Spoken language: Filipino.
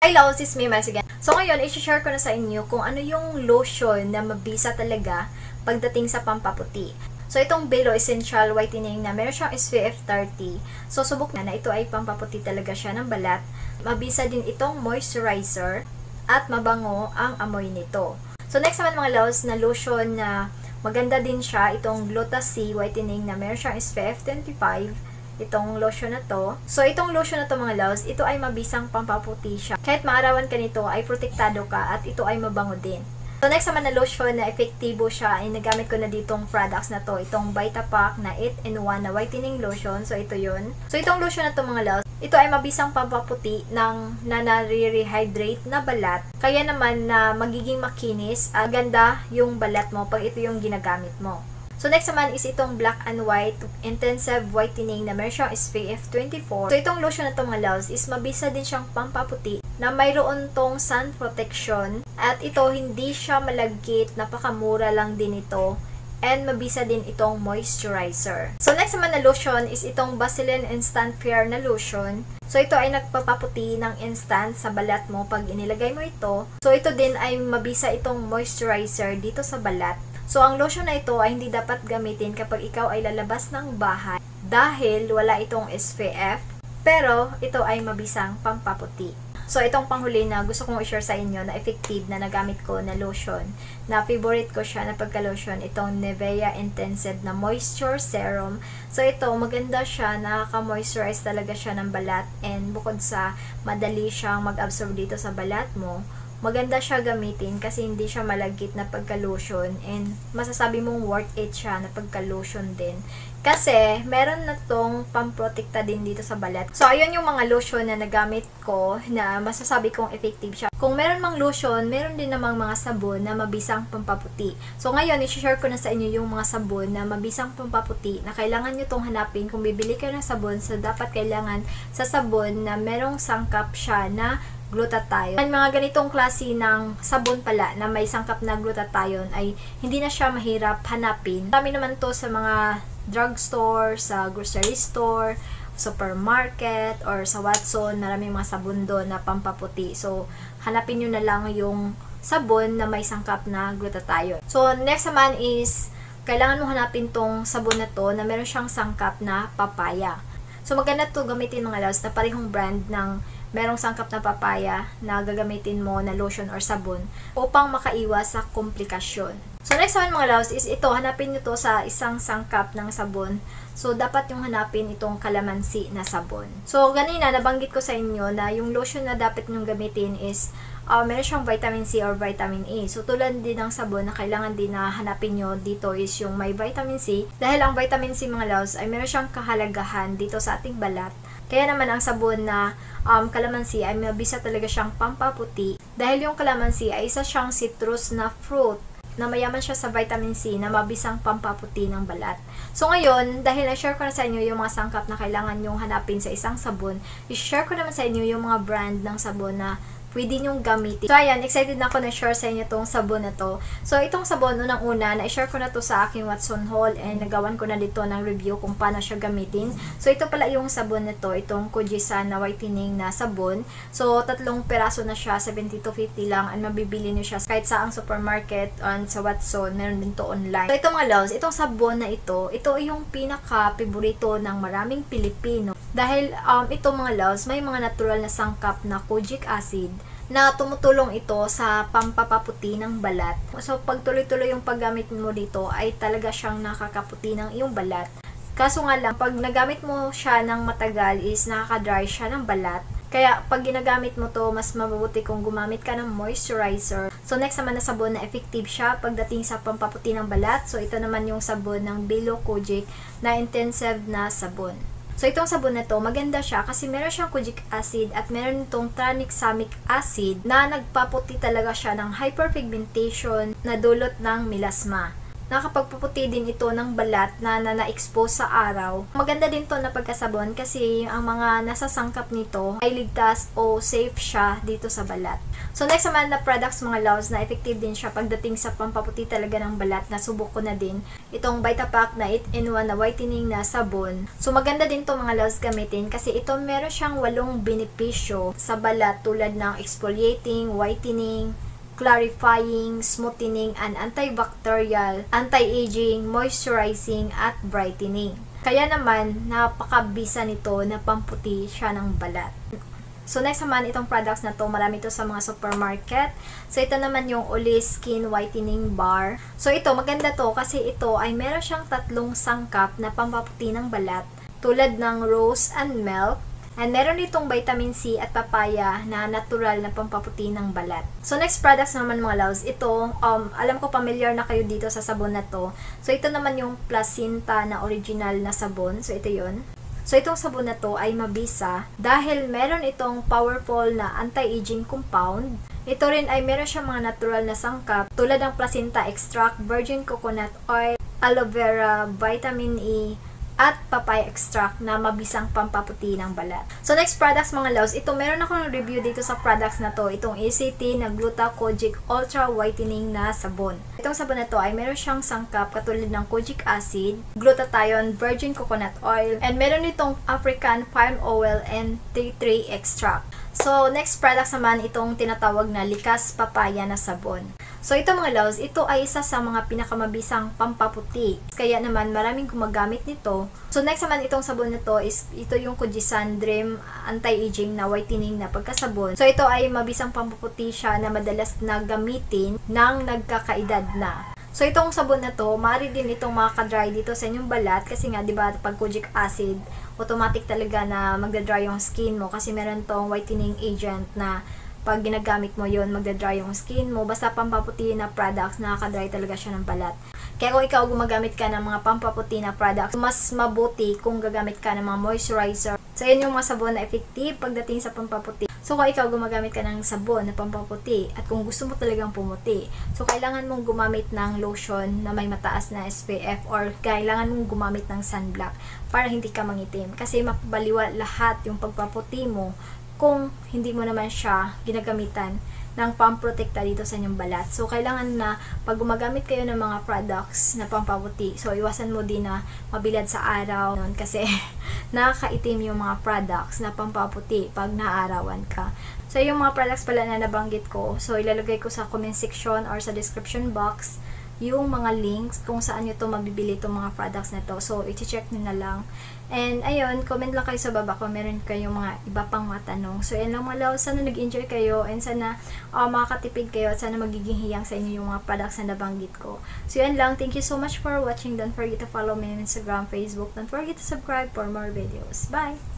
Hi loves, it's me, Miles again. So ngayon, i-share ko na sa inyo kung ano yung lotion na mabisa talaga pagdating sa pampaputi. So itong Belo Essential Whitening na meron siyang SPF 30. So subok na ito ay pampaputi talaga siya ng balat. Mabisa din itong moisturizer at mabango ang amoy nito. So next naman mga loves na lotion na maganda din siya, itong Gluta-C Whitening na meron siyang SPF 25. Itong lotion na to. So, itong lotion na to mga loves, ito ay mabisang pampaputi siya. Kahit maarawan ka nito, ay protektado ka at ito ay mabango din. So, next naman na lotion na epektibo siya, ay nagamit ko na ditong products na to. Itong Vitapack na 8-in-1 na whitening lotion. So, ito yun. So, itong lotion na to mga loves, ito ay mabisang pampaputi ng nare-rehydrate na balat. Kaya naman na magiging makinis, ganda yung balat mo pag ito yung ginagamit mo. So, next naman is itong Black and White Intensive Whitening na meron siyang SPF 24. So, itong lotion na to mga loves is mabisa din siyang pampaputi na mayroon tong sun protection. At ito, hindi siya malagkit, napakamura lang din ito. And mabisa din itong moisturizer. So, next naman na lotion is itong Vaseline Instant Fair na lotion. So, ito ay nagpapaputi ng instant sa balat mo pag inilagay mo ito. So, ito din ay mabisa itong moisturizer dito sa balat. So, ang lotion na ito ay hindi dapat gamitin kapag ikaw ay lalabas ng bahay dahil wala itong SPF, pero ito ay mabisang pampaputi. So, itong panghuli na gusto kong i-share sa inyo na effective na nagamit ko na lotion, na favorite ko siya na pagka-lotion, itong Nivea Intensive na Moisture Serum. So, ito, maganda siya, nakaka-moisturize talaga siya ng balat, and bukod sa madali siyang mag-absorb dito sa balat mo, maganda siya gamitin kasi hindi siya malagkit na pagka-lotion, and masasabi mong worth it siya na pagka-lotion din. Kasi, meron na tong pamprotekta din dito sa balat. So, ayun yung mga lotion na nagamit ko na masasabi kong effective siya. Kung meron mang lotion, meron din namang mga sabon na mabisang pampaputi. So, ngayon, i-share ko na sa inyo yung mga sabon na mabisang pampaputi na kailangan nyo tong hanapin kung bibili kayo ng sabon. So, dapat kailangan sa sabon na merong sangkap siya na glutathione. Ang mga ganitong klase ng sabon pala na may sangkap na glutathione ay hindi na siya mahirap hanapin. Marami naman to sa mga drugstore, sa grocery store, supermarket, or sa Watson. Maraming mga sabon doon na pampaputi. So, hanapin nyo na lang yung sabon na may sangkap na glutathione. So, next naman is, kailangan mo hanapin tong sabon na to na meron siyang sangkap na papaya. So, maganda to gamitin mga loves na parehong brand ng merong sangkap na papaya na gagamitin mo na lotion or sabon upang makaiwas sa komplikasyon. So, next naman mga loves is ito, hanapin nyo to sa isang sangkap ng sabon. So, dapat yung hanapin itong kalamansi na sabon. So, ganina, nabanggit ko sa inyo na yung lotion na dapat nyong gamitin is meron siyang vitamin C or vitamin A. So, tulad din ng sabon na kailangan din na hanapin nyo dito is yung may vitamin C. Dahil ang vitamin C mga loves ay meron siyang kahalagahan dito sa ating balat. Kaya naman ang sabon na kalamansi ay mabisa talaga siyang pampaputi. Dahil yung kalamansi ay isa siyang citrus na fruit na mayaman siya sa vitamin C na mabisang pampaputi ng balat. So ngayon, dahil na-share ko na sa inyo yung mga sangkap na kailangan nyong hanapin sa isang sabon, i-share ko naman sa inyo yung mga brand ng sabon na pwede nyong gamitin. So, ayan, excited na ako na share sa inyo itong sabon na to. So, itong sabon, unang-una, na-share ko na to sa aking Watson haul and nagawan ko na dito ng review kung paano siya gamitin. So, ito pala yung sabon na to, itong Kojisan na whitening na sabon. So, 3 peraso na siya, 70 to 50 lang, and mabibili nyo siya kahit sa ang supermarket and sa Watson, meron din to online. So, ito mga loves, itong sabon na ito yung pinaka-paborito ng maraming Pilipino. Dahil ito mga loves, may mga natural na sangkap na kojic acid na tumutulong ito sa pampapaputi ng balat. So, pag tuloy-tuloy yung paggamit mo dito, ay talaga siyang nakakaputi ng iyong balat. Kaso nga lang, pag nagamit mo siya ng matagal is nakaka-dry siya ng balat. Kaya, pag ginagamit mo to, mas mabuti kung gumamit ka ng moisturizer. So, next naman na sabon na effective siya pagdating sa pampaputi ng balat. So, ito naman yung sabon ng Belo Kojic na intensive na sabon. So, itong sabon na to, maganda siya kasi meron siyang kojic acid at meron itong tranexamic acid na nagpaputi talaga siya ng hyperpigmentation na dulot ng melasma. Nakapagpaputi din ito ng balat na na-expose sa araw. Maganda din to na pagkasabon kasi ang mga nasasangkap nito ay ligtas o safe siya dito sa balat. So, next naman na products mga loves na effective din siya pagdating sa pampaputi talaga ng balat na subok ko na din itong Vitapack na 8-in-1 na whitening na sabon. So maganda din to mga loves gamitin kasi ito meron siyang 8 benepisyo sa balat tulad ng exfoliating, whitening, clarifying, smoothing, and antibacterial, anti-aging, moisturizing, at brightening. Kaya naman, napakabisa nito na pamputi siya ng balat. So, next naman, itong products na to, marami to sa mga supermarket. So, ito naman yung Olay Skin Whitening Bar. So, ito, maganda to kasi ito ay meron siyang 3 sangkap na pampaputi ng balat tulad ng rose and milk. And meron ditong vitamin C at papaya na natural na pampaputi ng balat. So, next products naman mga loves, ito, alam ko familiar na kayo dito sa sabon na to. So, ito naman yung placenta na original na sabon. So, ito yun. So, itong sabon na to ay mabisa dahil meron itong powerful na anti-aging compound. Ito rin ay meron siyang mga natural na sangkap tulad ng placenta extract, virgin coconut oil, aloe vera, vitamin E, at papaya extract na mabisang pampaputi ng balat. So, next products mga loves, ito meron akong review dito sa products na to. Itong ACT na Gluta-Kojic Ultra Whitening na sabon. Itong sabon na to ay meron siyang sangkap katulad ng kojic acid, glutathione, virgin coconut oil, and meron itong African palm oil and tea tree extract. So, next products naman itong tinatawag na Likas Papaya na sabon. So, ito mga loves, ito ay isa sa mga pinakamabisang pampaputi. Kaya naman, maraming gumagamit nito. So, next naman itong sabon na to is, ito yung Kojisan Dream Anti-Aging na whitening na pagkasabon. So, ito ay mabisang pampaputi siya na madalas na gamitin ng nagkakaedad na. So, itong sabon na to, maaari din itong makaka-dry dito sa inyong balat kasi nga, di ba, pag kojic acid, automatic talaga na magda-dry yung skin mo kasi meron tong whitening agent na pag ginagamit mo yon magda-dry yung skin mo. Basta pampaputi na products, nakaka-dry talaga siya ng balat. Kaya kung ikaw gumagamit ka ng mga pampaputi na products, mas mabuti kung gagamit ka ng mga moisturizer. So, yun yung mga sabon na effective pagdating sa pampaputi. So, kung ikaw gumagamit ka ng sabon na pampaputi at kung gusto mo talagang pumuti, so, kailangan mong gumamit ng lotion na may mataas na SPF or kailangan mong gumamit ng sunblock para hindi ka mangitim. Kasi mapabaliwa lahat yung pagpaputi mo kung hindi mo naman siya ginagamitan ng pamprotekta dito sa inyong balat. So, kailangan na pag gumagamit kayo ng mga products na pampaputi, so, iwasan mo din na mabilad sa araw kasi nakakaitim yung mga products na pampaputi pag naarawan ka. So, yung mga products pala na nabanggit ko, so, ilalagay ko sa comment section or sa description box yung mga links kung saan nyo to mabibili itong mga products na to. So, i-check nyo na lang. And, ayun, comment lang kayo sa baba kung meron kayong mga iba pang mga tanong. So, yan lang mga loves. Sana nag-enjoy kayo and sana makakatipid kayo at sana magiging hiyang sa inyo yung mga products na nabanggit ko. So, yan lang. Thank you so much for watching. Don't forget to follow me on Instagram, Facebook. Don't forget to subscribe for more videos. Bye!